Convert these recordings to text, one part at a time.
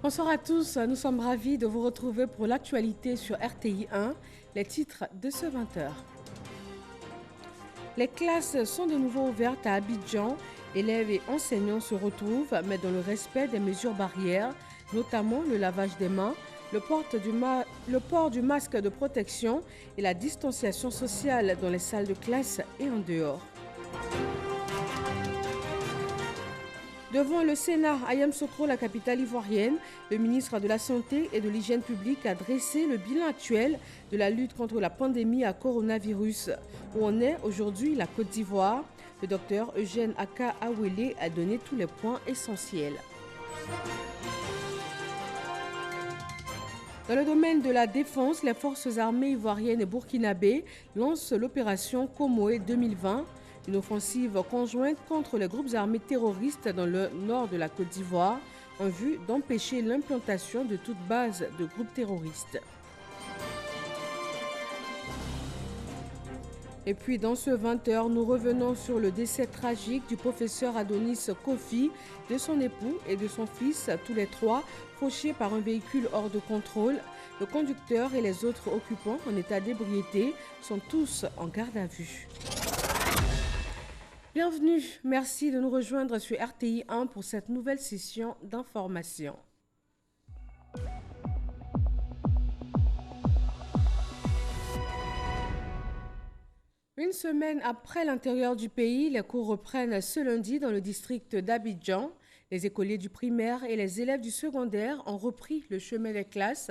Bonsoir à tous, nous sommes ravis de vous retrouver pour l'actualité sur RTI 1, les titres de ce 20h. Les classes sont de nouveau ouvertes à Abidjan, élèves et enseignants se retrouvent, mais dans le respect des mesures barrières, notamment le lavage des mains, le port du masque de protection et la distanciation sociale dans les salles de classe et en dehors. Devant le Sénat, à Yamoussoukro, la capitale ivoirienne, le ministre de la Santé et de l'Hygiène publique a dressé le bilan actuel de la lutte contre la pandémie à coronavirus. Où en est aujourd'hui la Côte d'Ivoire? Le docteur Eugène Aka Awele a donné tous les points essentiels. Dans le domaine de la défense, les forces armées ivoiriennes et burkinabées lancent l'opération Komoé 2020, une offensive conjointe contre les groupes armés terroristes dans le nord de la Côte d'Ivoire en vue d'empêcher l'implantation de toute base de groupes terroristes. Et puis dans ce 20h, nous revenons sur le décès tragique du professeur Adonis Kofi, de son époux et de son fils, tous les trois fauchés par un véhicule hors de contrôle. Le conducteur et les autres occupants en état d'ébriété sont tous en garde à vue. Bienvenue, merci de nous rejoindre sur RTI 1 pour cette nouvelle session d'information. Une semaine après l'intérieur du pays, les cours reprennent ce lundi dans le district d'Abidjan. Les écoliers du primaire et les élèves du secondaire ont repris le chemin des classes.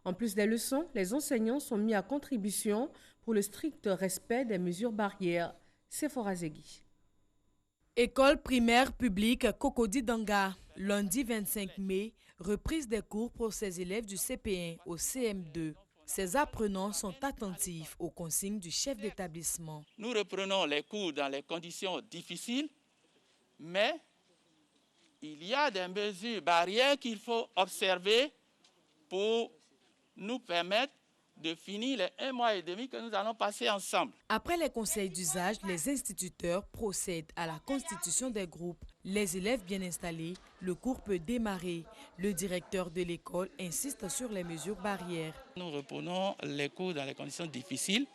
En plus des leçons, les enseignants sont mis à contribution pour le strict respect des mesures barrières. Sephora Zegui. École primaire publique Cocody Danga, lundi 25 mai, reprise des cours pour ses élèves du CP1 au CM2. Ces apprenants sont attentifs aux consignes du chef d'établissement. Nous reprenons les cours dans les conditions difficiles, mais il y a des mesures barrières qu'il faut observer pour nous permettre de finir les 1 mois et demi que nous allons passer ensemble. Après les conseils d'usage, les instituteurs procèdent à la constitution des groupes. Les élèves bien installés, le cours peut démarrer. Le directeur de l'école insiste sur les mesures barrières. Nous reprenons les cours dans les conditions difficiles,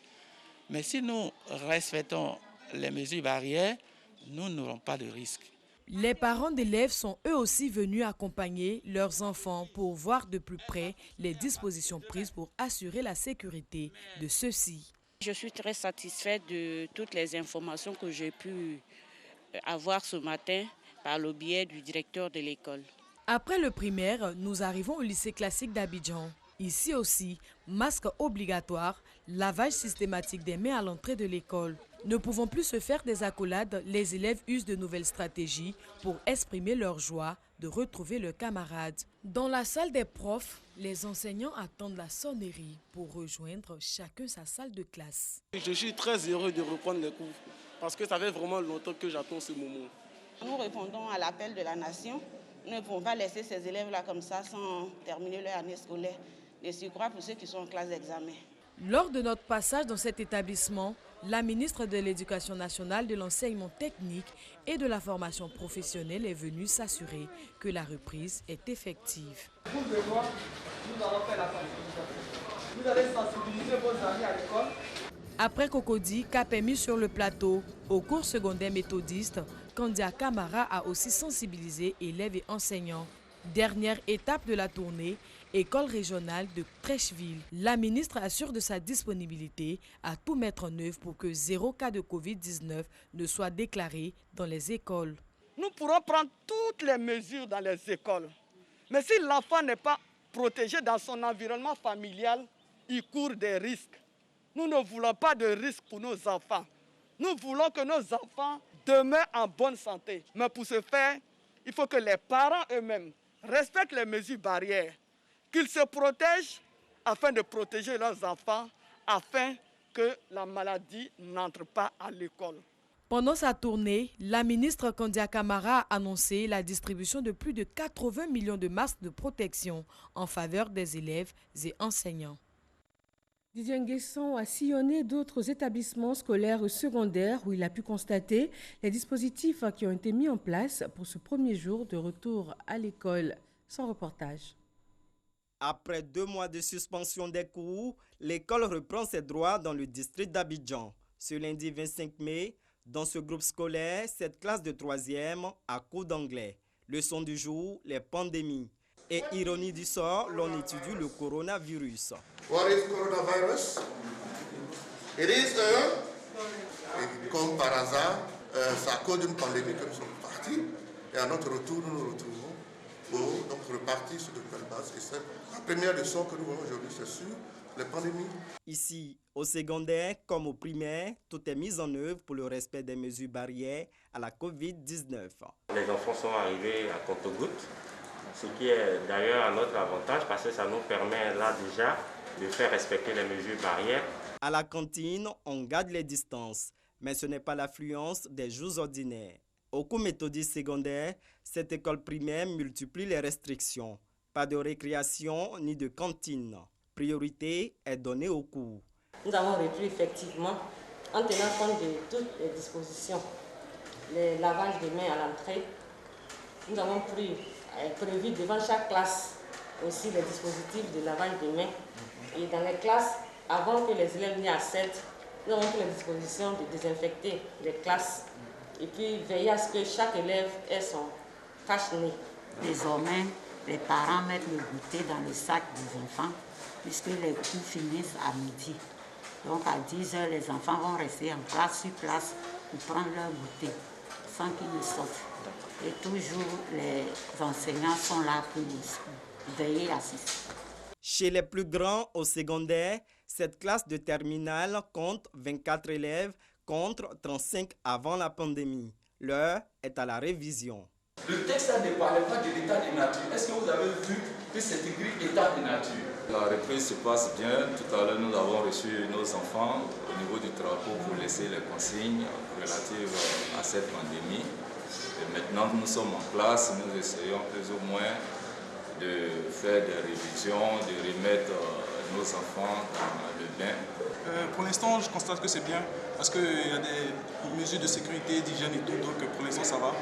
mais si nous respectons les mesures barrières, nous n'aurons pas de risque. Les parents d'élèves sont eux aussi venus accompagner leurs enfants pour voir de plus près les dispositions prises pour assurer la sécurité de ceux-ci. Je suis très satisfaite de toutes les informations que j'ai pu avoir ce matin par le biais du directeur de l'école. Après le primaire, nous arrivons au lycée classique d'Abidjan. Ici aussi, masque obligatoire, lavage systématique des mains à l'entrée de l'école. Ne pouvant plus se faire des accolades, les élèves usent de nouvelles stratégies pour exprimer leur joie de retrouver leurs camarades. Dans la salle des profs, les enseignants attendent la sonnerie pour rejoindre chacun sa salle de classe. Je suis très heureux de reprendre les cours parce que ça fait vraiment longtemps que j'attends ce moment. Nous répondons à l'appel de la nation. Nous ne pouvons pas laisser ces élèves-là comme ça sans terminer leur année scolaire. Et surcroît pour ceux qui sont en classe d'examen. Lors de notre passage dans cet établissement, la ministre de l'Éducation nationale, de l'enseignement technique et de la formation professionnelle est venue s'assurer que la reprise est effective. Pour le devoir, nous allons faire la sensibilisation. Vous allez sensibiliser vos amis à l'école. Après Cocody, cap est mis sur le plateau. Au cours secondaire méthodiste, Kandia Camara a aussi sensibilisé élèves et enseignants. Dernière étape de la tournée, école régionale de Trècheville. La ministre assure de sa disponibilité à tout mettre en œuvre pour que 0 cas de Covid-19 ne soit déclaré dans les écoles. Nous pourrons prendre toutes les mesures dans les écoles. Mais si l'enfant n'est pas protégé dans son environnement familial, il court des risques. Nous ne voulons pas de risques pour nos enfants. Nous voulons que nos enfants demeurent en bonne santé. Mais pour ce faire, il faut que les parents eux-mêmes respectent les mesures barrières, qu'ils se protègent afin de protéger leurs enfants, afin que la maladie n'entre pas à l'école. Pendant sa tournée, la ministre Kandia Camara a annoncé la distribution de plus de 80 millions de masques de protection en faveur des élèves et enseignants. Didier Nguesson a sillonné d'autres établissements scolaires secondaires où il a pu constater les dispositifs qui ont été mis en place pour ce premier jour de retour à l'école. Sans reportage. Après 2 mois de suspension des cours, l'école reprend ses droits dans le district d'Abidjan. Ce lundi 25 mai, dans ce groupe scolaire, cette classe de 3e a cours d'anglais. Leçon du jour, les pandémies. Et ironie du sort, l'on étudie le coronavirus. What is coronavirus? It is comme par hasard, c'est à cause d'une pandémie que nous sommes partis. Et à notre retour, nous nous retrouvons pour donc repartir sur de nouvelles bases. Et c'est la première leçon que nous voyons aujourd'hui, c'est sur les pandémies. Ici, au secondaire comme au primaire, tout est mis en œuvre pour le respect des mesures barrières à la Covid-19. Les enfants sont arrivés à compte-gouttes, ce qui est d'ailleurs à notre avantage parce que ça nous permet là déjà de faire respecter les mesures barrières. À la cantine, on garde les distances, mais ce n'est pas l'affluence des jours ordinaires. Au cours méthodiste secondaire, cette école primaire multiplie les restrictions. Pas de récréation ni de cantine. Priorité est donnée aux cours. Nous avons repris effectivement, en tenant compte de toutes les dispositions, les lavages de mains à l'entrée. Nous avons prévu devant chaque classe aussi les dispositifs de lavage de mains. Et dans les classes, avant que les élèves n'y accèdent, nous avons pris les dispositions de désinfecter les classes et puis veiller à ce que chaque élève ait son cache-nez. Désormais, les parents mettent le goûter dans le sac des enfants puisque les cours finissent à midi. Donc à 10h, les enfants vont rester en classe sur place pour prendre leur goûter sans qu'ils ne sortent. Et toujours, les enseignants sont là pour veiller à ceci. Chez les plus grands au secondaire, cette classe de terminale compte 24 élèves contre 35 avant la pandémie. L'heure est à la révision. Le texte ne parlait pas de l'état de nature. Est-ce que vous avez vu que c'est écrit état de nature? La reprise se passe bien. Tout à l'heure, nous avons reçu nos enfants au niveau du drapeau pour laisser les consignes relatives à cette pandémie. Et maintenant, nous sommes en classe. Nous essayons plus ou moins de faire des révisions, de remettre nos enfants dans le bain. Pour l'instant, je constate que c'est bien parce qu'il y a des mesures de sécurité, d'hygiène et tout, donc pour l'instant ça va.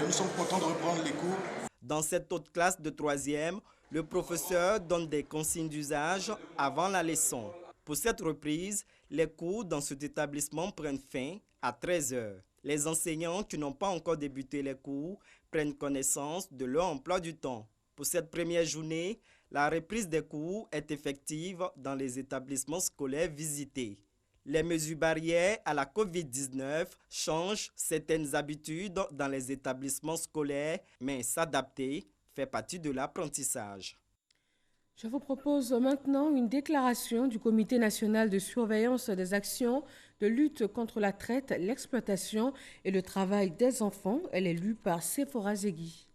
Nous sommes contents de reprendre les cours. Dans cette autre classe de 3e, le professeur donne des consignes d'usage avant la leçon. Pour cette reprise, les cours dans cet établissement prennent fin à 13h. Les enseignants qui n'ont pas encore débuté les cours prennent connaissance de leur emploi du temps. Pour cette première journée, la reprise des cours est effective dans les établissements scolaires visités. Les mesures barrières à la Covid-19 changent certaines habitudes dans les établissements scolaires, mais s'adapter fait partie de l'apprentissage. Je vous propose maintenant une déclaration du Comité national de surveillance des actions de lutte contre la traite, l'exploitation et le travail des enfants. Elle est lue par Sephora Zegui.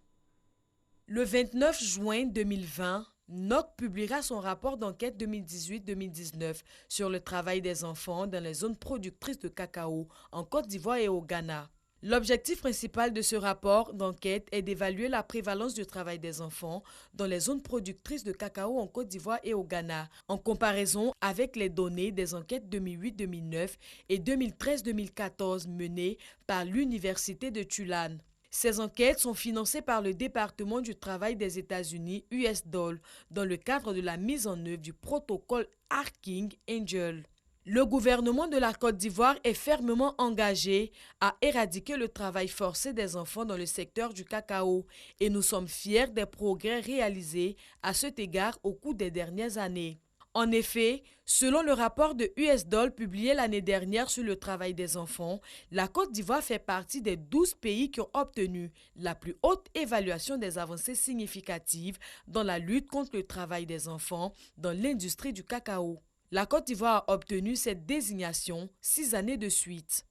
Le 29 juin 2020, NOC publiera son rapport d'enquête 2018-2019 sur le travail des enfants dans les zones productrices de cacao en Côte d'Ivoire et au Ghana. L'objectif principal de ce rapport d'enquête est d'évaluer la prévalence du travail des enfants dans les zones productrices de cacao en Côte d'Ivoire et au Ghana, en comparaison avec les données des enquêtes 2008-2009 et 2013-2014 menées par l'Université de Tulane. Ces enquêtes sont financées par le département du travail des États-Unis, USDOL, dans le cadre de la mise en œuvre du protocole Arking Angel. Le gouvernement de la Côte d'Ivoire est fermement engagé à éradiquer le travail forcé des enfants dans le secteur du cacao et nous sommes fiers des progrès réalisés à cet égard au cours des dernières années. En effet, selon le rapport de USDOL publié l'année dernière sur le travail des enfants, la Côte d'Ivoire fait partie des 12 pays qui ont obtenu la plus haute évaluation des avancées significatives dans la lutte contre le travail des enfants dans l'industrie du cacao. La Côte d'Ivoire a obtenu cette désignation 6 années de suite.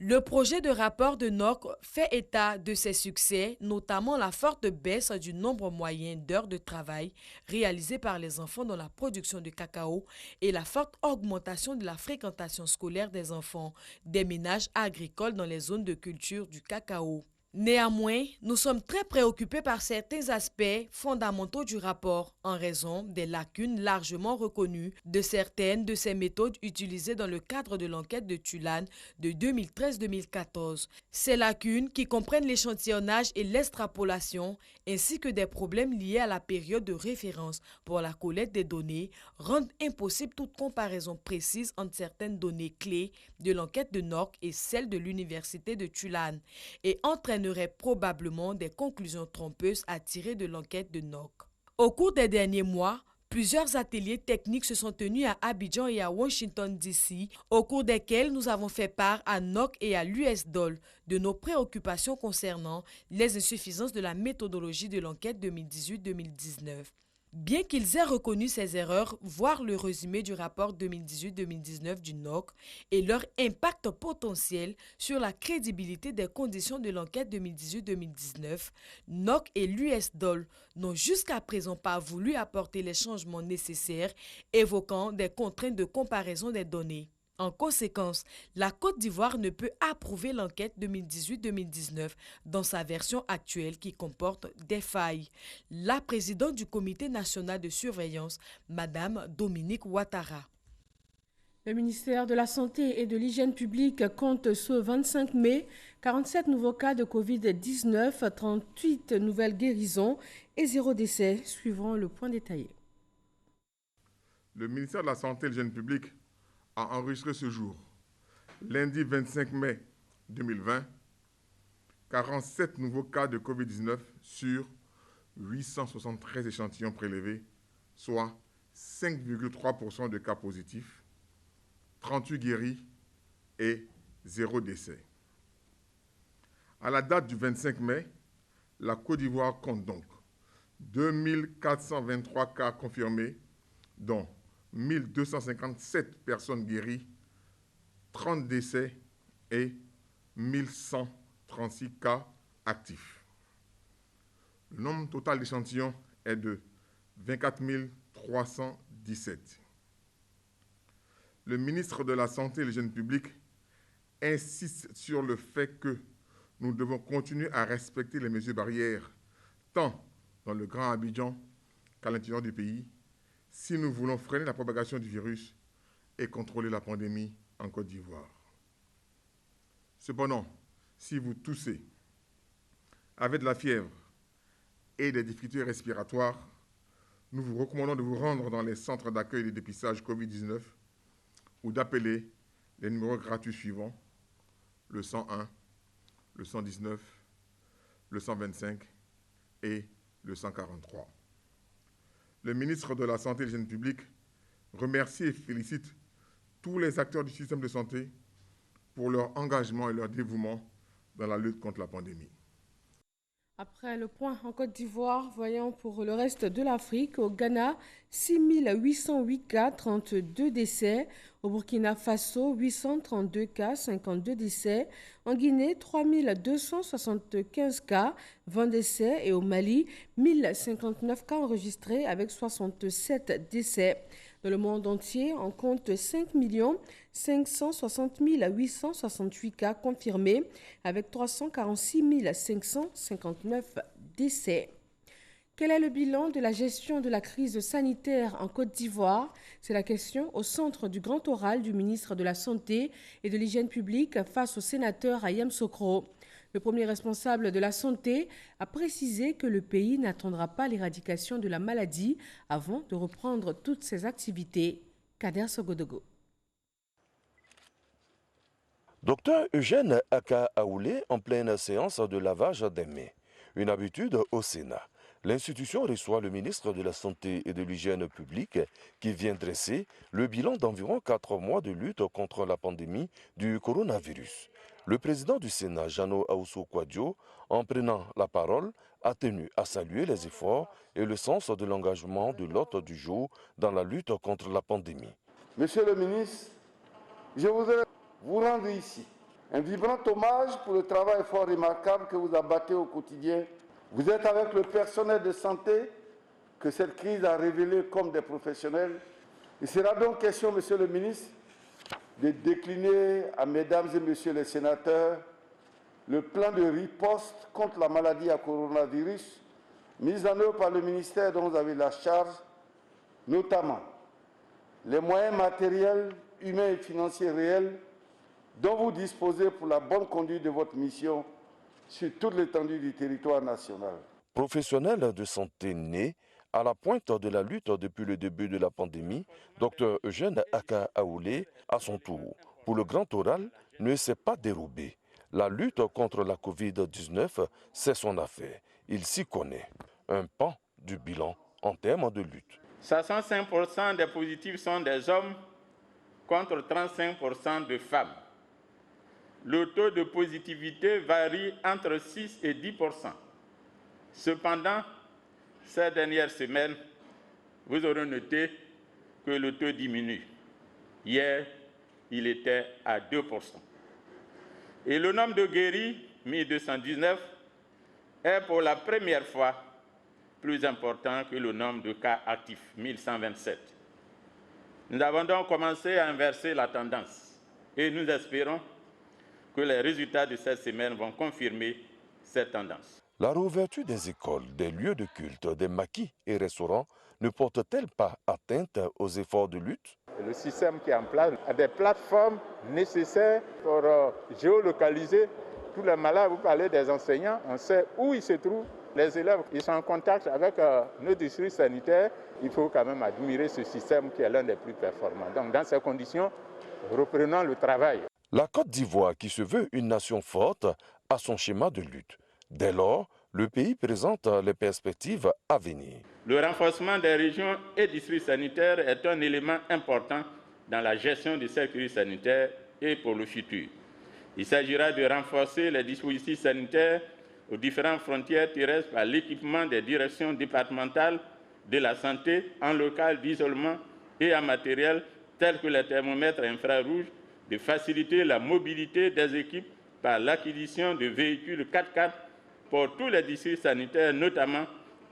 Le projet de rapport de NOC fait état de ses succès, notamment la forte baisse du nombre moyen d'heures de travail réalisées par les enfants dans la production de cacao et la forte augmentation de la fréquentation scolaire des enfants des ménages agricoles dans les zones de culture du cacao. Néanmoins, nous sommes très préoccupés par certains aspects fondamentaux du rapport en raison des lacunes largement reconnues de certaines de ces méthodes utilisées dans le cadre de l'enquête de Tulane de 2013-2014. Ces lacunes, qui comprennent l'échantillonnage et l'extrapolation, ainsi que des problèmes liés à la période de référence pour la collecte des données, rendent impossible toute comparaison précise entre certaines données clés de l'enquête de NOC et celles de l'Université de Tulane et entraîneraient probablement des conclusions trompeuses à tirer de l'enquête de NOC. Au cours des derniers mois, plusieurs ateliers techniques se sont tenus à Abidjan et à Washington DC, au cours desquels nous avons fait part à NOC et à l'USDOL de nos préoccupations concernant les insuffisances de la méthodologie de l'enquête 2018-2019. Bien qu'ils aient reconnu ces erreurs, voire le résumé du rapport 2018-2019 du NOC et leur impact potentiel sur la crédibilité des conditions de l'enquête 2018-2019, NOC et l'USDOL n'ont jusqu'à présent pas voulu apporter les changements nécessaires, évoquant des contraintes de comparaison des données. En conséquence, la Côte d'Ivoire ne peut approuver l'enquête 2018-2019 dans sa version actuelle qui comporte des failles. La présidente du Comité national de surveillance, Madame Dominique Ouattara. Le ministère de la Santé et de l'Hygiène publique compte ce 25 mai 47 nouveaux cas de Covid-19, 38 nouvelles guérisons et 0 décès, suivant le point détaillé. Le ministère de la Santé et de l'Hygiène publique a enregistré ce jour, lundi 25 mai 2020, 47 nouveaux cas de Covid-19 sur 873 échantillons prélevés, soit 5,3% de cas positifs, 38 guéris et 0 décès. À la date du 25 mai, la Côte d'Ivoire compte donc 2423 cas confirmés, dont 1257 personnes guéries, 30 décès et 1136 cas actifs. Le nombre total d'échantillons est de 24 317. Le ministre de la Santé et de l'Hygiène publique insiste sur le fait que nous devons continuer à respecter les mesures barrières, tant dans le Grand Abidjan qu'à l'intérieur du pays, si nous voulons freiner la propagation du virus et contrôler la pandémie en Côte d'Ivoire. Cependant, si vous toussez, avez de la fièvre et des difficultés respiratoires, nous vous recommandons de vous rendre dans les centres d'accueil et de dépistage Covid-19 ou d'appeler les numéros gratuits suivants, le 101, le 119, le 125 et le 143. Le ministre de la Santé et de l'Hygiène publique remercie et félicite tous les acteurs du système de santé pour leur engagement et leur dévouement dans la lutte contre la pandémie. Après le point en Côte d'Ivoire, voyons pour le reste de l'Afrique. Au Ghana, 6 808 cas, 32 décès. Au Burkina Faso, 832 cas, 52 décès. En Guinée, 3 275 cas, 20 décès. Et au Mali, 1059 cas enregistrés avec 67 décès. Dans le monde entier, on compte 5 560 868 cas confirmés avec 346 559 décès. Quel est le bilan de la gestion de la crise sanitaire en Côte d'Ivoire? C'est la question au centre du grand oral du ministre de la Santé et de l'Hygiène publique face au sénateur Ayem Sokro. Le premier responsable de la santé a précisé que le pays n'attendra pas l'éradication de la maladie avant de reprendre toutes ses activités. Kader Sogodogo. Docteur Eugène Aka Aoulé en pleine séance de lavage des mains. Une habitude au Sénat. L'institution reçoit le ministre de la Santé et de l'Hygiène publique qui vient dresser le bilan d'environ 4 mois de lutte contre la pandémie du coronavirus. Le président du Sénat, Jano Aousso Kouadio, en prenant la parole, a tenu à saluer les efforts et le sens de l'engagement de l'hôte du jour dans la lutte contre la pandémie. Monsieur le ministre, je voudrais vous rendre ici un vibrant hommage pour le travail fort remarquable que vous abattez au quotidien. Vous êtes avec le personnel de santé que cette crise a révélé comme des professionnels. Il sera donc question, monsieur le ministre, de décliner à mesdames et messieurs les sénateurs le plan de riposte contre la maladie à coronavirus mis en œuvre par le ministère dont vous avez la charge, notamment les moyens matériels, humains et financiers réels dont vous disposez pour la bonne conduite de votre mission sur toute l'étendue du territoire national. Professionnel de santé né à la pointe de la lutte depuis le début de la pandémie, Dr Eugène Aka Aoulé, à son tour, pour le grand oral, ne s'est pas dérobé. La lutte contre la Covid-19, c'est son affaire. Il s'y connaît. Un pan du bilan en termes de lutte. 65% des positifs sont des hommes contre 35% de femmes. Le taux de positivité varie entre 6 et 10%. Cependant, ces dernières semaines, vous aurez noté que le taux diminue. Hier, il était à 2%. Et le nombre de guéris, 1219, est pour la première fois plus important que le nombre de cas actifs, 1127. Nous avons donc commencé à inverser la tendance et nous espérons que les résultats de cette semaine vont confirmer cette tendance. La réouverture des écoles, des lieux de culte, des maquis et restaurants ne porte-t-elle pas atteinte aux efforts de lutte? Le système qui est en place a des plateformes nécessaires pour géolocaliser tous les malades. Vous parlez des enseignants, on sait où ils se trouvent. Les élèves, ils sont en contact avec nos districts sanitaires. Il faut quand même admirer ce système qui est l'un des plus performants. Donc dans ces conditions, reprenons le travail. La Côte d'Ivoire, qui se veut une nation forte, a son schéma de lutte. Dès lors, le pays présente les perspectives à venir. Le renforcement des régions et districts sanitaires est un élément important dans la gestion des sécurités sanitaires et pour le futur. Il s'agira de renforcer les dispositifs sanitaires aux différentes frontières terrestres par l'équipement des directions départementales de la santé en local d'isolement et en matériel tels que les thermomètres infrarouges, de faciliter la mobilité des équipes par l'acquisition de véhicules 4x4 pour tous les districts sanitaires, notamment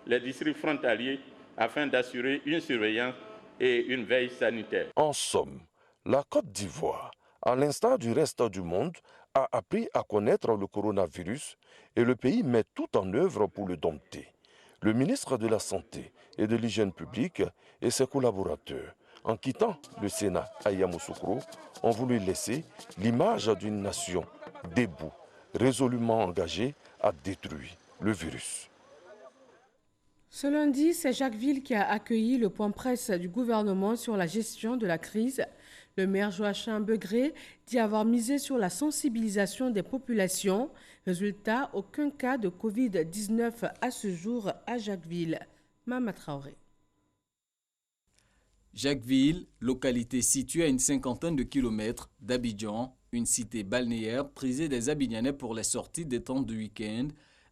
les districts frontaliers, afin d'assurer une surveillance et une veille sanitaire. En somme, la Côte d'Ivoire, à l'instar du reste du monde, a appris à connaître le coronavirus et le pays met tout en œuvre pour le dompter. Le ministre de la Santé et de l'Hygiène publique et ses collaborateurs, en quittant le Sénat à Yamoussoukro, ont voulu laisser l'image d'une nation debout, résolument engagée à détruire le virus. Ce lundi, c'est Jacquesville qui a accueilli le point presse du gouvernement sur la gestion de la crise. Le maire Joachim Begré dit avoir misé sur la sensibilisation des populations. Résultat, aucun cas de Covid-19 à ce jour à Jacquesville. Mama Traoré. Jacquesville, localité située à une cinquantaine de kilomètres d'Abidjan, une cité balnéaire prisée des Abidjanais pour les sorties détente du week-end.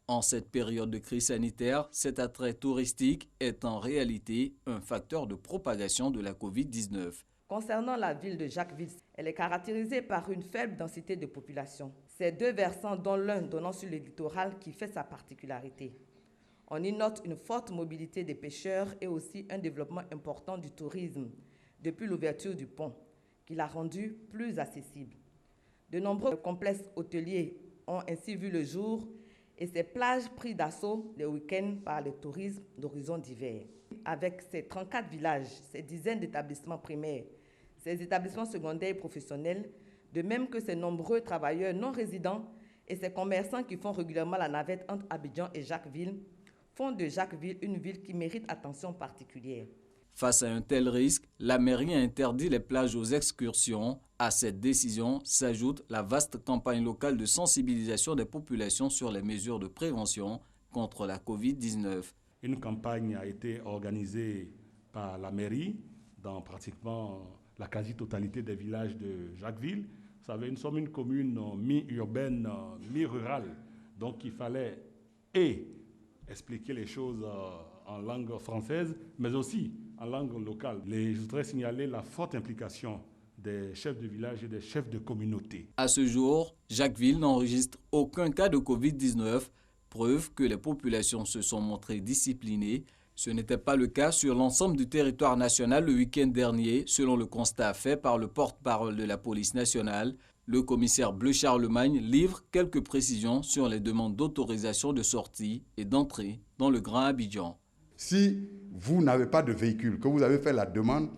En cette période de crise sanitaire, cet attrait touristique est en réalité un facteur de propagation de la Covid-19. Concernant la ville de Jacquesville, elle est caractérisée par une faible densité de population. Ces deux versants, dont l'un donnant sur le littoral, qui fait sa particularité. On y note une forte mobilité des pêcheurs et aussi un développement important du tourisme depuis l'ouverture du pont, qui l'a rendu plus accessible. De nombreux complexes hôteliers ont ainsi vu le jour et ces plages prises d'assaut les week-ends par le tourisme d'horizons divers. Avec ses 34 villages, ses dizaines d'établissements primaires, ses établissements secondaires et professionnels, de même que ses nombreux travailleurs non résidents et ses commerçants qui font régulièrement la navette entre Abidjan et Jacquesville, font de Jacquesville une ville qui mérite attention particulière. Face à un tel risque, la mairie a interdit les plages aux excursions. À cette décision s'ajoute la vaste campagne locale de sensibilisation des populations sur les mesures de prévention contre la Covid-19. Une campagne a été organisée par la mairie dans pratiquement la quasi-totalité des villages de Jacquesville. Vous savez, nous sommes une commune mi-urbaine, mi-rurale, donc il fallait expliquer les choses en langue française, mais aussi en langue locale. Je voudrais signaler la forte implication des chefs de village et des chefs de communauté. À ce jour, Jacquesville n'enregistre aucun cas de Covid-19, preuve que les populations se sont montrées disciplinées. Ce n'était pas le cas sur l'ensemble du territoire national le week-end dernier, selon le constat fait par le porte-parole de la police nationale. Le commissaire Bleu Charlemagne livre quelques précisions sur les demandes d'autorisation de sortie et d'entrée dans le Grand Abidjan. Si vous n'avez pas de véhicule, que vous avez fait la demande,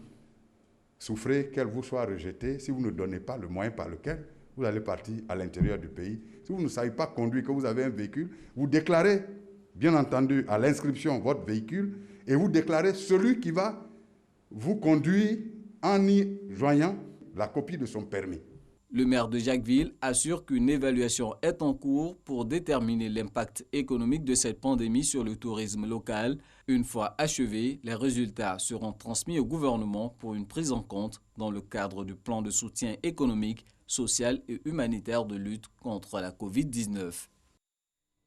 souffrez qu'elle vous soit rejetée. Si vous ne donnez pas le moyen par lequel vous allez partir à l'intérieur du pays. Si vous ne savez pas conduire, que vous avez un véhicule, vous déclarez, bien entendu, à l'inscription votre véhicule et vous déclarez celui qui va vous conduire en y joignant la copie de son permis. Le maire de Jacquesville assure qu'une évaluation est en cours pour déterminer l'impact économique de cette pandémie sur le tourisme local. Une fois achevés, les résultats seront transmis au gouvernement pour une prise en compte dans le cadre du plan de soutien économique, social et humanitaire de lutte contre la Covid-19.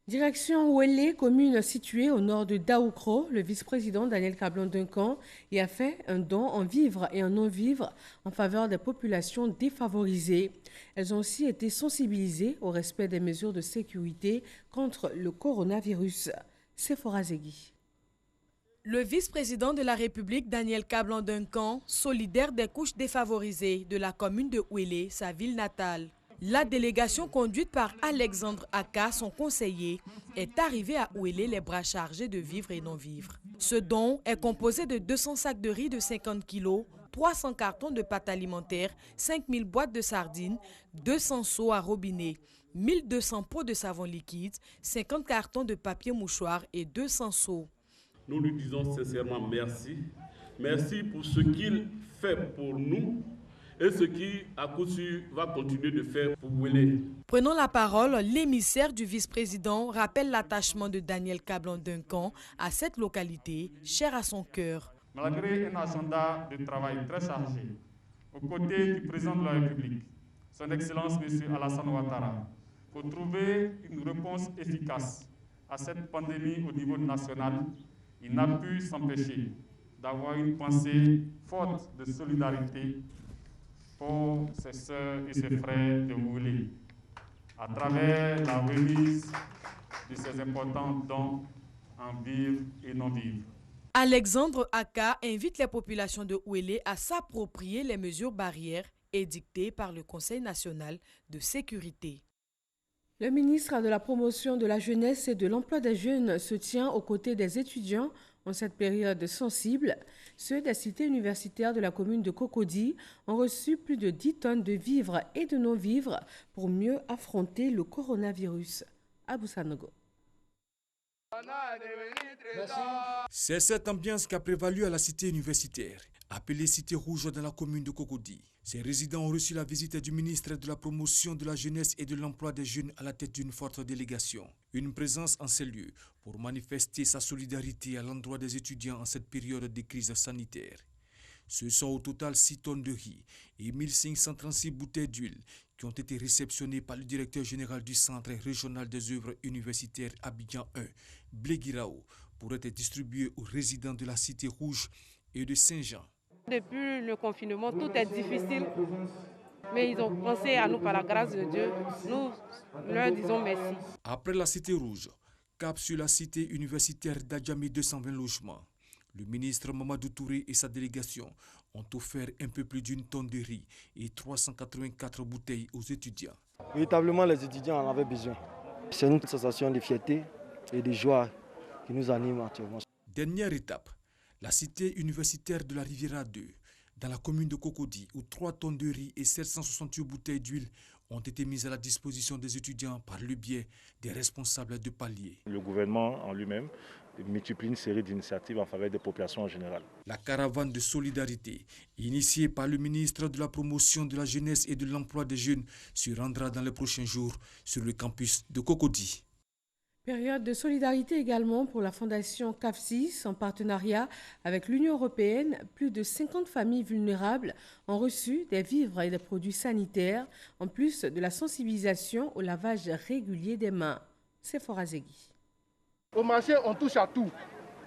Direction Ouélé, commune située au nord de Daoukro, le vice-président Daniel Cablon-Duncan y a fait un don en vivres et en non-vivres en faveur des populations défavorisées. Elles ont aussi été sensibilisées au respect des mesures de sécurité contre le coronavirus. Sephora Zegui. Le vice-président de la République, Daniel Cablon-Duncan, solidaire des couches défavorisées de la commune de Ouélé, sa ville natale. La délégation conduite par Alexandre Aka, son conseiller, est arrivée à Ouélé les bras chargés de vivres et non-vivres. Ce don est composé de 200 sacs de riz de 50 kg, 300 cartons de pâtes alimentaires, 5000 boîtes de sardines, 200 seaux à robinet, 1200 pots de savon liquide, 50 cartons de papier mouchoir et 200 seaux. Nous lui disons sincèrement merci. Merci pour ce qu'il fait pour nous et ce qui, à coup sûr, va continuer de faire pour Ouélé. Prenant la parole, l'émissaire du vice-président rappelle l'attachement de Daniel Cablon-Duncan à cette localité, chère à son cœur. Malgré un agenda de travail très chargé, aux côtés du président de la République, son Excellence M. Alassane Ouattara, pour trouver une réponse efficace à cette pandémie au niveau national, il n'a pu s'empêcher d'avoir une pensée forte de solidarité pour ses sœurs et ses frères de Ouélé, à travers la remise de ces importants dons en vivres et non-vivres. Alexandre Aka invite les populations de Ouélé à s'approprier les mesures barrières édictées par le Conseil national de sécurité. Le ministre de la Promotion de la Jeunesse et de l'Emploi des Jeunes se tient aux côtés des étudiants en cette période sensible. Ceux des cités universitaires de la commune de Cocody ont reçu plus de 10 tonnes de vivres et de non-vivres pour mieux affronter le coronavirus. Abou Sanogo. C'est cette ambiance qui a prévalu à la cité universitaire, appelée Cité Rouge dans la commune de Cocody. Ses résidents ont reçu la visite du ministre de la Promotion de la Jeunesse et de l'Emploi des Jeunes à la tête d'une forte délégation. Une présence en ces lieux pour manifester sa solidarité à l'endroit des étudiants en cette période de crise sanitaire. Ce sont au total 6 tonnes de riz et 1536 bouteilles d'huile qui ont été réceptionnées par le directeur général du Centre régional des œuvres universitaires Abidjan 1, Bléguirao, pour être distribuées aux résidents de la Cité Rouge et de Saint-Jean. Depuis le confinement, tout est difficile, mais ils ont pensé à nous par la grâce de Dieu. Nous leur disons merci. Après la Cité Rouge, cap sur la cité universitaire d'Adjamé 220 logements. Le ministre Mamadou Touré et sa délégation ont offert un peu plus d'une tonne de riz et 384 bouteilles aux étudiants. Véritablement, les étudiants en avaient besoin. C'est une sensation de fierté et de joie qui nous anime actuellement. Dernière étape, la cité universitaire de la Riviera 2, dans la commune de Cocody, où 3 tonnes de riz et 768 bouteilles d'huile ont été mises à la disposition des étudiants par le biais des responsables de palier. Le gouvernement en lui-même multiplie une série d'initiatives en faveur des populations en général. La caravane de solidarité, initiée par le ministre de la Promotion de la Jeunesse et de l'Emploi des Jeunes, se rendra dans les prochains jours sur le campus de Cocody. Période de solidarité également pour la fondation CAF6 en partenariat avec l'Union européenne. Plus de 50 familles vulnérables ont reçu des vivres et des produits sanitaires, en plus de la sensibilisation au lavage régulier des mains. Sephora Zegui. Au marché, on touche à tout.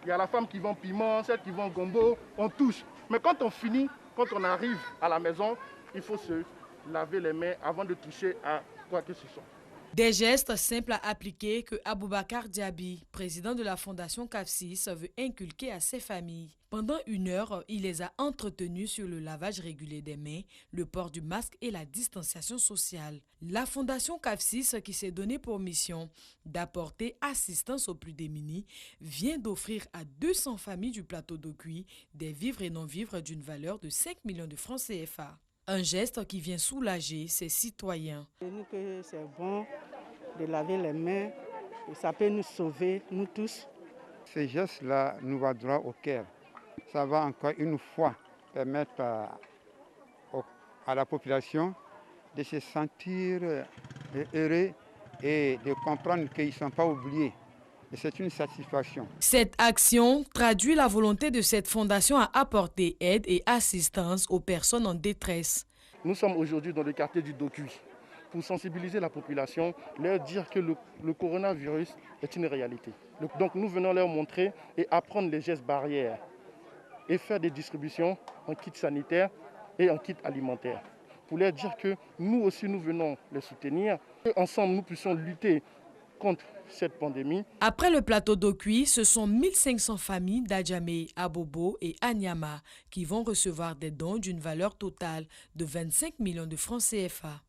Il y a la femme qui vend piment, celle qui vend gombo, on touche. Mais quand on finit, quand on arrive à la maison, il faut se laver les mains avant de toucher à quoi que ce soit. Des gestes simples à appliquer que Aboubakar Diaby, président de la fondation CAF6, veut inculquer à ses familles. Pendant 1 heure, il les a entretenus sur le lavage régulier des mains, le port du masque et la distanciation sociale. La fondation CAF6, qui s'est donné pour mission d'apporter assistance aux plus démunis, vient d'offrir à 200 familles du plateau d'Okuyi des vivres et non-vivres d'une valeur de 5 millions de francs CFA. Un geste qui vient soulager ses citoyens. C'est bon de laver les mains et ça peut nous sauver, nous tous. Ces gestes-là nous vont droit au cœur. Ça va encore une fois permettre à la population de se sentir heureux et de comprendre qu'ils ne sont pas oubliés. Et c'est une satisfaction. Cette action traduit la volonté de cette fondation à apporter aide et assistance aux personnes en détresse. Nous sommes aujourd'hui dans le quartier du Dokuyi pour sensibiliser la population, leur dire que le coronavirus est une réalité. Donc nous venons leur montrer et apprendre les gestes barrières et faire des distributions en kit sanitaire et en kit alimentaire. Pour leur dire que nous aussi nous venons les soutenir et ensemble nous puissions lutter contre cette pandémie. Après le plateau d'Okuyi, ce sont 1500 familles d'Adjamé, Abobo et Anyama qui vont recevoir des dons d'une valeur totale de 25 millions de francs CFA.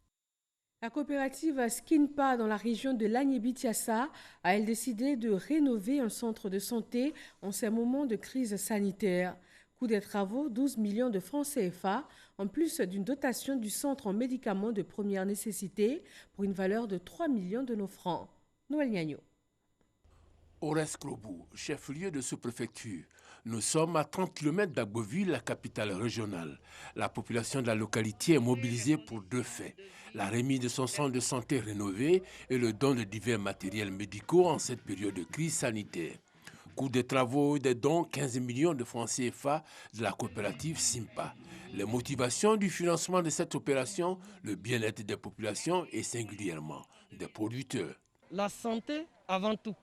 La coopérative Skinpa dans la région de Lagnébi-Tiassa a elle décidé de rénover un centre de santé en ces moments de crise sanitaire. Coût des travaux, 12 millions de francs CFA, en plus d'une dotation du centre en médicaments de première nécessité pour une valeur de 3 millions de nos francs. Noël Gnagno. Oreskrobo, chef-lieu de sous-préfecture. Nous sommes à 30 km d'Agboville, la capitale régionale. La population de la localité est mobilisée pour 2 faits. La remise de son centre de santé rénové et le don de divers matériels médicaux en cette période de crise sanitaire. Coût des travaux et des dons, 15 millions de francs CFA de la coopérative Simpa. Les motivations du financement de cette opération, le bien-être des populations et singulièrement des producteurs. La santé avant tout.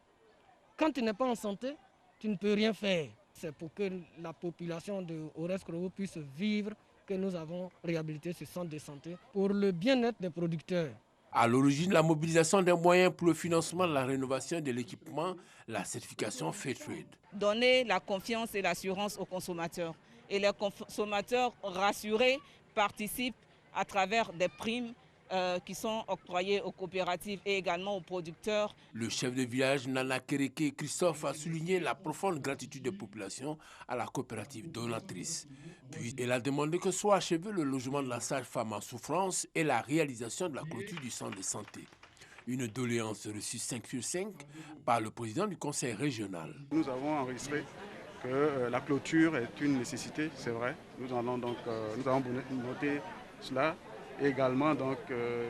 Quand tu n'es pas en santé, tu ne peux rien faire. C'est pour que la population de Oreskrobo puisse vivre que nous avons réhabilité ce centre de santé pour le bien-être des producteurs. À l'origine, la mobilisation des moyens pour le financement de la rénovation de l'équipement, la certification Fairtrade. Donner la confiance et l'assurance aux consommateurs. Et les consommateurs rassurés participent à travers des primes qui sont octroyés aux coopératives et également aux producteurs. Le chef de village Nana Kereke Christophe a souligné la profonde gratitude des populations à la coopérative donatrice. Puis il a demandé que soit achevé le logement de la sage-femme en souffrance et la réalisation de la clôture du centre de santé. Une doléance reçue 5 sur 5 par le président du conseil régional. Nous avons enregistré que la clôture est une nécessité, c'est vrai. Nous avons noté cela. Également,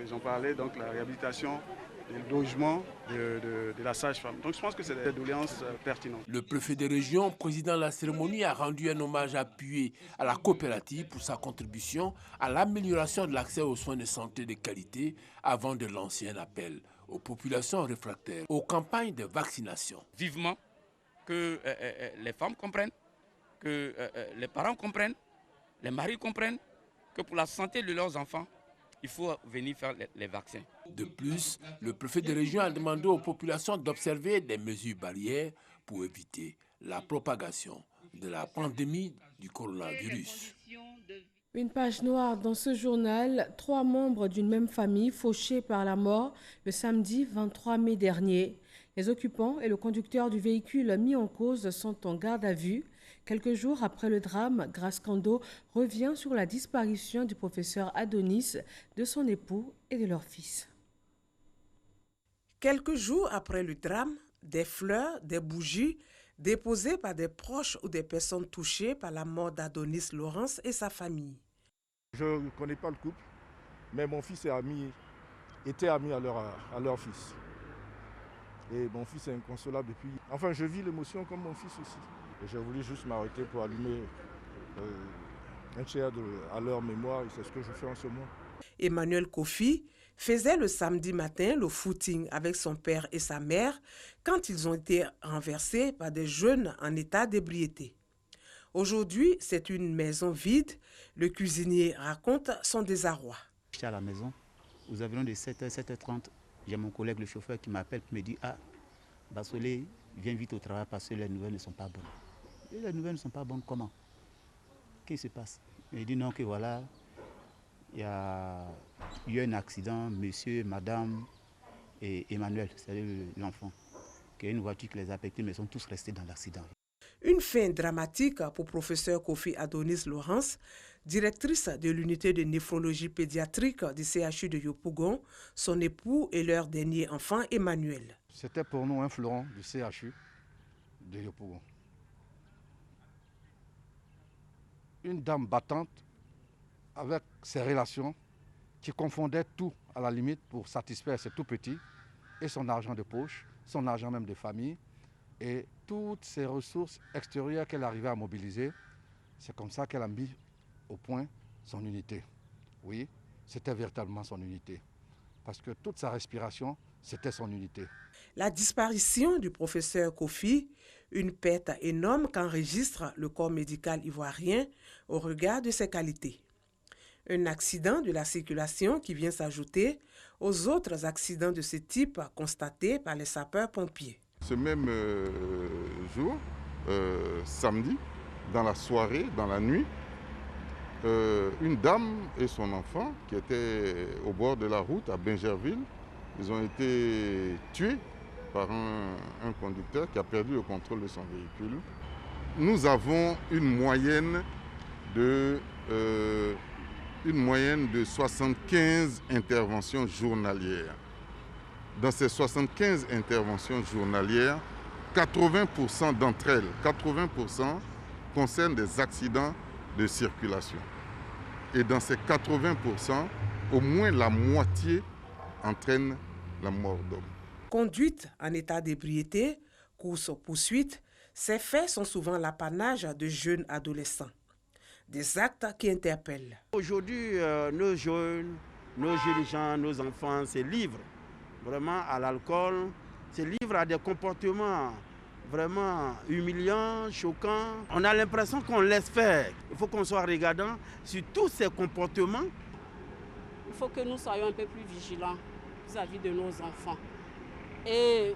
j'en parlais, la réhabilitation des logements de la sage-femme. Donc je pense que c'est des doléances pertinentes. Le préfet de région, président de la cérémonie, a rendu un hommage appuyé à la coopérative pour sa contribution à l'amélioration de l'accès aux soins de santé de qualité avant de lancer un appel aux populations réfractaires aux campagnes de vaccination. Vivement que les femmes comprennent, que les parents comprennent, les maris comprennent que pour la santé de leurs enfants, il faut venir faire les vaccins. De plus, le préfet de région a demandé aux populations d'observer des mesures barrières pour éviter la propagation de la pandémie du coronavirus. Une page noire dans ce journal, 3 membres d'une même famille fauchés par la mort le samedi 23 mai dernier. Les occupants et le conducteur du véhicule mis en cause sont en garde à vue. Quelques jours après le drame, Grace Kando revient sur la disparition du professeur Adonis, de son époux et de leur fils. Quelques jours après le drame, des fleurs, des bougies déposées par des proches ou des personnes touchées par la mort d'Adonis Laurence et sa famille. Je ne connais pas le couple, mais mon fils était ami à leur fils. Et mon fils est inconsolable depuis. Enfin, je vis l'émotion comme mon fils aussi. Et j'ai voulu juste m'arrêter pour allumer un tiers à leur mémoire, et c'est ce que je fais en ce moment. Emmanuel Kofi faisait le samedi matin le footing avec son père et sa mère quand ils ont été renversés par des jeunes en état d'ébriété. Aujourd'hui, c'est une maison vide. Le cuisinier raconte son désarroi. J'étais à la maison, nous avions de 7h, 7h30, J'ai mon collègue, le chauffeur, qui m'appelle, qui me dit « Ah, Bassolé, viens vite au travail parce que les nouvelles ne sont pas bonnes. » Et les nouvelles ne sont pas bonnes comment? Qu'est-ce qui se passe? Il dit non, que voilà, il y a eu un accident, monsieur, madame et Emmanuel, c'est-à-dire l'enfant, qu'il y a une voiture qui les a affectés, mais ils sont tous restés dans l'accident. Une fin dramatique pour professeur Kofi Adonis Laurence, directrice de l'unité de néphrologie pédiatrique du CHU de Yopougon, son époux et leur dernier enfant Emmanuel. C'était pour nous un fleuron du CHU de Yopougon. Une dame battante avec ses relations qui confondait tout à la limite pour satisfaire ses tout petits et son argent de poche, son argent même de famille et toutes ses ressources extérieures qu'elle arrivait à mobiliser. C'est comme ça qu'elle a mis au point son unité. Oui, c'était véritablement son unité parce que toute sa respiration, c'était son unité. La disparition du professeur Kofi, une perte énorme qu'enregistre le corps médical ivoirien au regard de ses qualités. Un accident de la circulation qui vient s'ajouter aux autres accidents de ce type constatés par les sapeurs-pompiers. Ce même jour, samedi, dans la soirée, dans la nuit, une dame et son enfant qui étaient au bord de la route à Bingerville, ils ont été tués par un conducteur qui a perdu le contrôle de son véhicule. Nous avons une moyenne de 75 interventions journalières. Dans ces 75 interventions journalières, 80% d'entre elles, 80% concernent des accidents de circulation. Et dans ces 80%, au moins la moitié entraîne la mort d'homme. Conduite en état d'ébriété, course-poursuite, ces faits sont souvent l'apanage de jeunes adolescents. Des actes qui interpellent. Aujourd'hui, nos jeunes gens, nos enfants se livrent vraiment à l'alcool, se livrent à des comportements vraiment humiliants, choquants. On a l'impression qu'on laisse faire. Il faut qu'on soit regardant sur tous ces comportements. Il faut que nous soyons un peu plus vigilants vis-à-vis de nos enfants. Et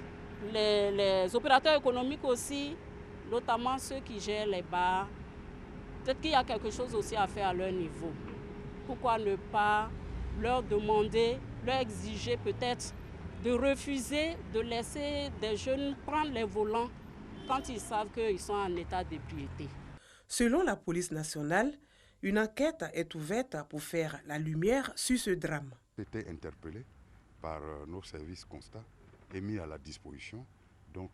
les opérateurs économiques aussi, notamment ceux qui gèrent les bars, peut-être qu'il y a quelque chose aussi à faire à leur niveau. Pourquoi ne pas leur demander, leur exiger peut-être de refuser de laisser des jeunes prendre les volants quand ils savent qu'ils sont en état d'ébriété. Selon la police nationale, une enquête est ouverte pour faire la lumière sur ce drame. J'ai été interpellé par nos services constat et mis à la disposition donc,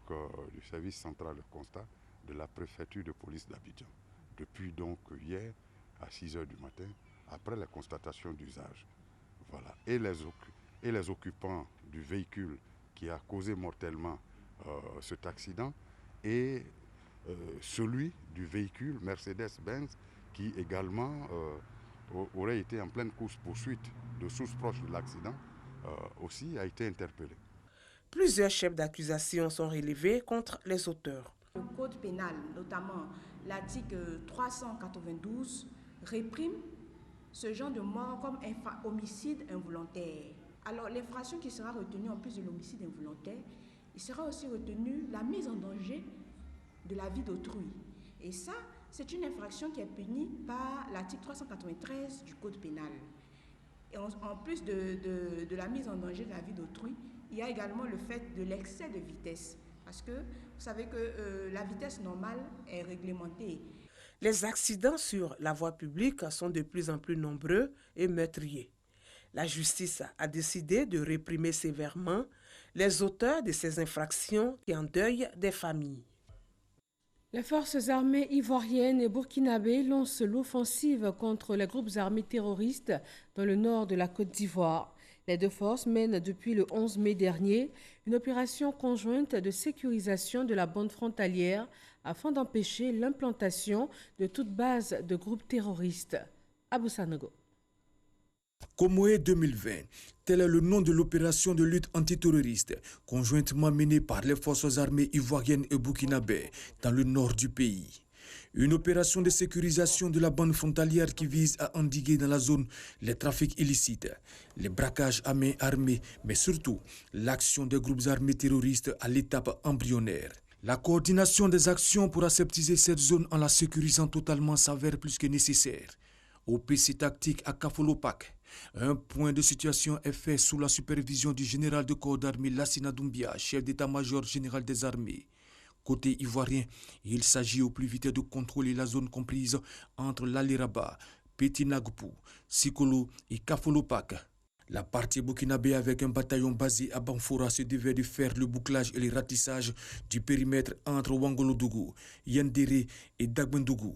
du service central de constat de la préfecture de police d'Abidjan. Depuis donc hier à 6 h du matin, après la constatation d'usage. Voilà. Et les occupants du véhicule qui a causé mortellement cet accident et celui du véhicule Mercedes-Benz qui également aurait été en pleine course-poursuite de sources proches de l'accident, aussi a été interpellé. Plusieurs chefs d'accusation sont relevés contre les auteurs. Le code pénal, notamment l'article 392, réprime ce genre de mort comme homicide involontaire. Alors l'infraction qui sera retenue en plus de l'homicide involontaire, il sera aussi retenu la mise en danger de la vie d'autrui. Et ça, c'est une infraction qui est punie par l'article 393 du code pénal. Et en plus de la mise en danger de la vie d'autrui, il y a également le fait de l'excès de vitesse. Parce que vous savez que la vitesse normale est réglementée. Les accidents sur la voie publique sont de plus en plus nombreux et meurtriers. La justice a décidé de réprimer sévèrement les auteurs de ces infractions qui endeuillent des familles. Les forces armées ivoiriennes et burkinabées lancent l'offensive contre les groupes armés terroristes dans le nord de la Côte d'Ivoire. Les deux forces mènent depuis le 11 mai dernier une opération conjointe de sécurisation de la bande frontalière afin d'empêcher l'implantation de toute base de groupes terroristes. Abou Sanogo. Komoé 2020, tel est le nom de l'opération de lutte antiterroriste conjointement menée par les forces armées ivoiriennes et burkinabées dans le nord du pays. Une opération de sécurisation de la bande frontalière qui vise à endiguer dans la zone les trafics illicites, les braquages à main armée, mais surtout l'action des groupes armés terroristes à l'étape embryonnaire. La coordination des actions pour aseptiser cette zone en la sécurisant totalement s'avère plus que nécessaire. Au PC tactique à Kafolopak, un point de situation est fait sous la supervision du général de corps d'armée Lassina Doumbia, chef d'état-major général des armées. Côté ivoirien, il s'agit au plus vite de contrôler la zone comprise entre l'Aliraba, Petit Nagpou, Sikolo et Kafolopak. La partie burkinabé avec un bataillon basé à Banfora se devait de faire le bouclage et le ratissage du périmètre entre Wangolodougou, Yandere et Dagbendougou.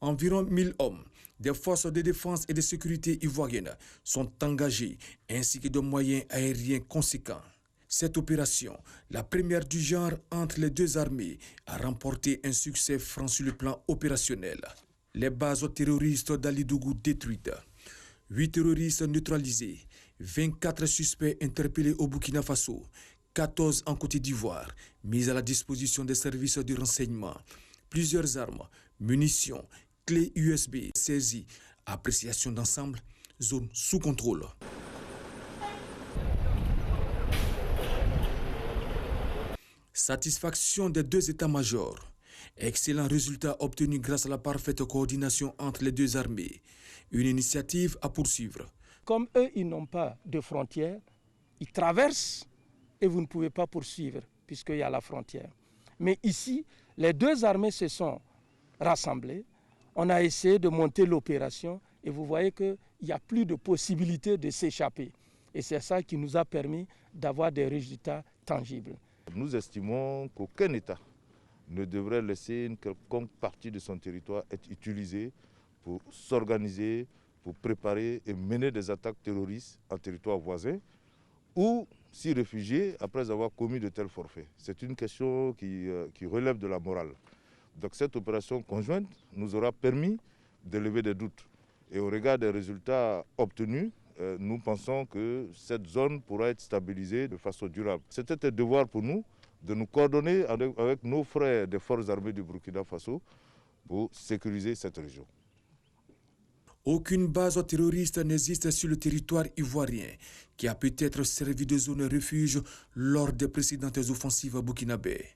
Environ 1000 hommes des forces de défense et de sécurité ivoiriennes sont engagés ainsi que de moyens aériens conséquents. Cette opération, la première du genre entre les deux armées, a remporté un succès franc sur le plan opérationnel. Les bases terroristes d'Alidougou détruites, 8 terroristes neutralisés, 24 suspects interpellés au Burkina Faso, 14 en Côte d'Ivoire, mis à la disposition des services de renseignement, plusieurs armes, munitions, clés USB saisies, appréciation d'ensemble, zone sous contrôle. Satisfaction des deux états-majors. Excellent résultat obtenu grâce à la parfaite coordination entre les deux armées. Une initiative à poursuivre. Comme eux, ils n'ont pas de frontières, ils traversent et vous ne pouvez pas poursuivre puisqu'il y a la frontière. Mais ici, les deux armées se sont rassemblées. On a essayé de monter l'opération et vous voyez qu'il n'y a plus de possibilité de s'échapper. Et c'est ça qui nous a permis d'avoir des résultats tangibles. Nous estimons qu'aucun État ne devrait laisser une quelconque partie de son territoire être utilisée pour s'organiser, pour préparer et mener des attaques terroristes en territoire voisin ou s'y réfugier après avoir commis de tels forfaits. C'est une question qui relève de la morale. Donc cette opération conjointe nous aura permis de lever des doutes. Et au regard des résultats obtenus, nous pensons que cette zone pourra être stabilisée de façon durable. C'était un devoir pour nous de nous coordonner avec nos frères des forces armées du Burkina Faso pour sécuriser cette région. Aucune base terroriste n'existe sur le territoire ivoirien qui a peut-être servi de zone refuge lors des précédentes offensives burkinabées.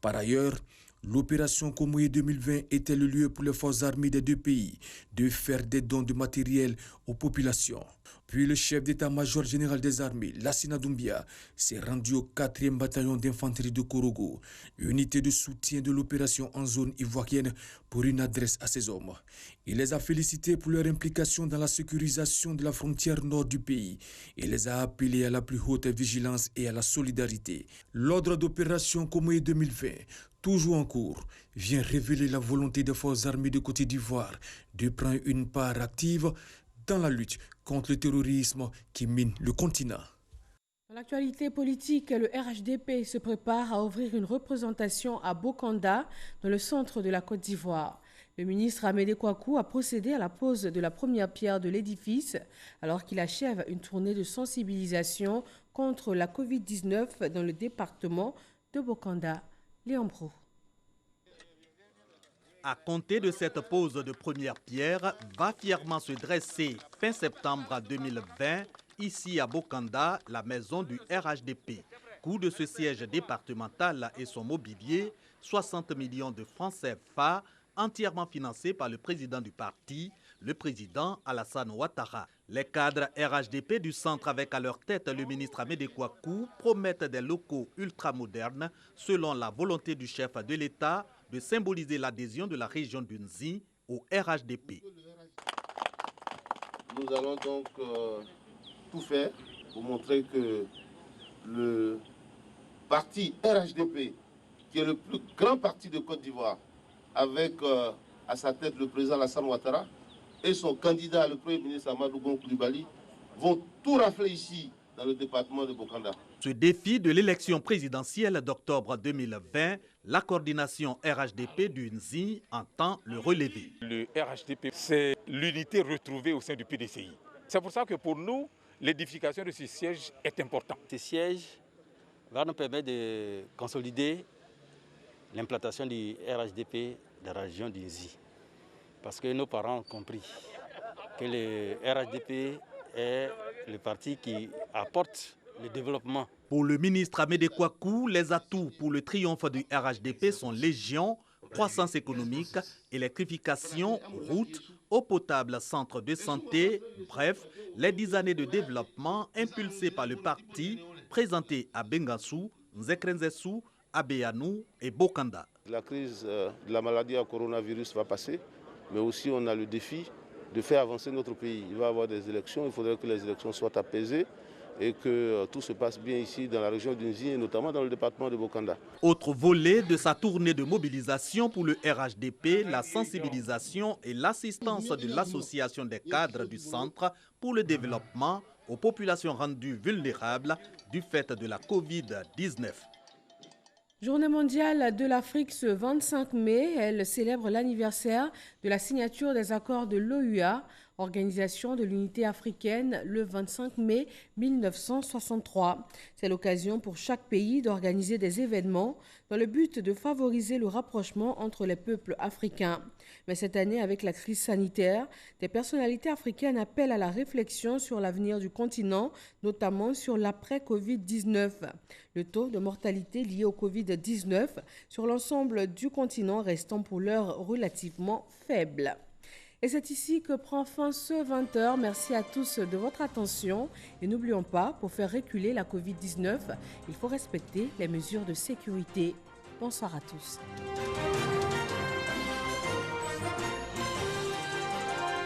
Par ailleurs, l'opération Komoye 2020 était le lieu pour les forces armées des deux pays de faire des dons de matériel aux populations. Puis le chef d'état-major général des armées, Lassina Doumbia, s'est rendu au 4e bataillon d'infanterie de Korogo, unité de soutien de l'opération en zone ivoirienne, pour une adresse à ses hommes. Il les a félicités pour leur implication dans la sécurisation de la frontière nord du pays et les a appelés à la plus haute vigilance et à la solidarité. L'ordre d'opération Komoye 2020, toujours en cours, vient révéler la volonté des forces armées de Côte d'Ivoire de prendre une part active dans la lutte contre le terrorisme qui mine le continent. Dans l'actualité politique, le RHDP se prépare à ouvrir une représentation à Bokanda, dans le centre de la Côte d'Ivoire. Le ministre Amédée Kouakou a procédé à la pose de la première pierre de l'édifice alors qu'il achève une tournée de sensibilisation contre la Covid-19 dans le département de Bokanda. Léon Bro. À compter de cette pose de première pierre, va fièrement se dresser fin septembre 2020, ici à Bokanda, la maison du RHDP. Coût de ce siège départemental et son mobilier, 60 millions de francs CFA, entièrement financé par le président du parti, le président Alassane Ouattara. Les cadres RHDP du centre avec à leur tête le ministre Amédée Kouakou promettent des locaux ultramodernes selon la volonté du chef de l'État de symboliser l'adhésion de la région du Nzi au RHDP. Nous allons donc tout faire pour montrer que le parti RHDP, qui est le plus grand parti de Côte d'Ivoire, avec à sa tête le président Alassane Ouattara et son candidat, le Premier ministre Amadou Gon Coulibaly, vont tout rafler ici, dans le département de Bokanda. Ce défi de l'élection présidentielle d'octobre 2020, la coordination RHDP du Nzi entend le relever. Le RHDP, c'est l'unité retrouvée au sein du PDCI. C'est pour ça que pour nous, l'édification de ce siège est importante. Ce siège va nous permettre de consolider l'implantation du RHDP la région d'Inzi. Parce que nos parents ont compris que le RHDP est le parti qui apporte le développement. Pour le ministre Amédée Kouakou, les atouts pour le triomphe du RHDP sont légion, croissance économique, électrification, routes, eau potable, centre de santé, bref, les 10 années de développement impulsées par le parti présenté à Bengassou, Nzekrenzesu, Abéanou et Bokanda. La crise de la maladie à coronavirus va passer, mais aussi on a le défi de faire avancer notre pays. Il va y avoir des élections, il faudrait que les élections soient apaisées et que tout se passe bien ici dans la région d'Inzi et notamment dans le département de Bokanda. Autre volet de sa tournée de mobilisation pour le RHDP, la sensibilisation et l'assistance de l'association des cadres du Centre pour le développement aux populations rendues vulnérables du fait de la Covid-19. Journée mondiale de l'Afrique ce 25 mai, elle célèbre l'anniversaire de la signature des accords de l'OUA, Organisation de l'Unité africaine, le 25 mai 1963. C'est l'occasion pour chaque pays d'organiser des événements dans le but de favoriser le rapprochement entre les peuples africains. Mais cette année, avec la crise sanitaire, des personnalités africaines appellent à la réflexion sur l'avenir du continent, notamment sur l'après-Covid-19. Le taux de mortalité lié au Covid-19 sur l'ensemble du continent restant pour l'heure relativement faible. Et c'est ici que prend fin ce 20h. Merci à tous de votre attention. Et n'oublions pas, pour faire reculer la Covid-19, il faut respecter les mesures de sécurité. Bonsoir à tous.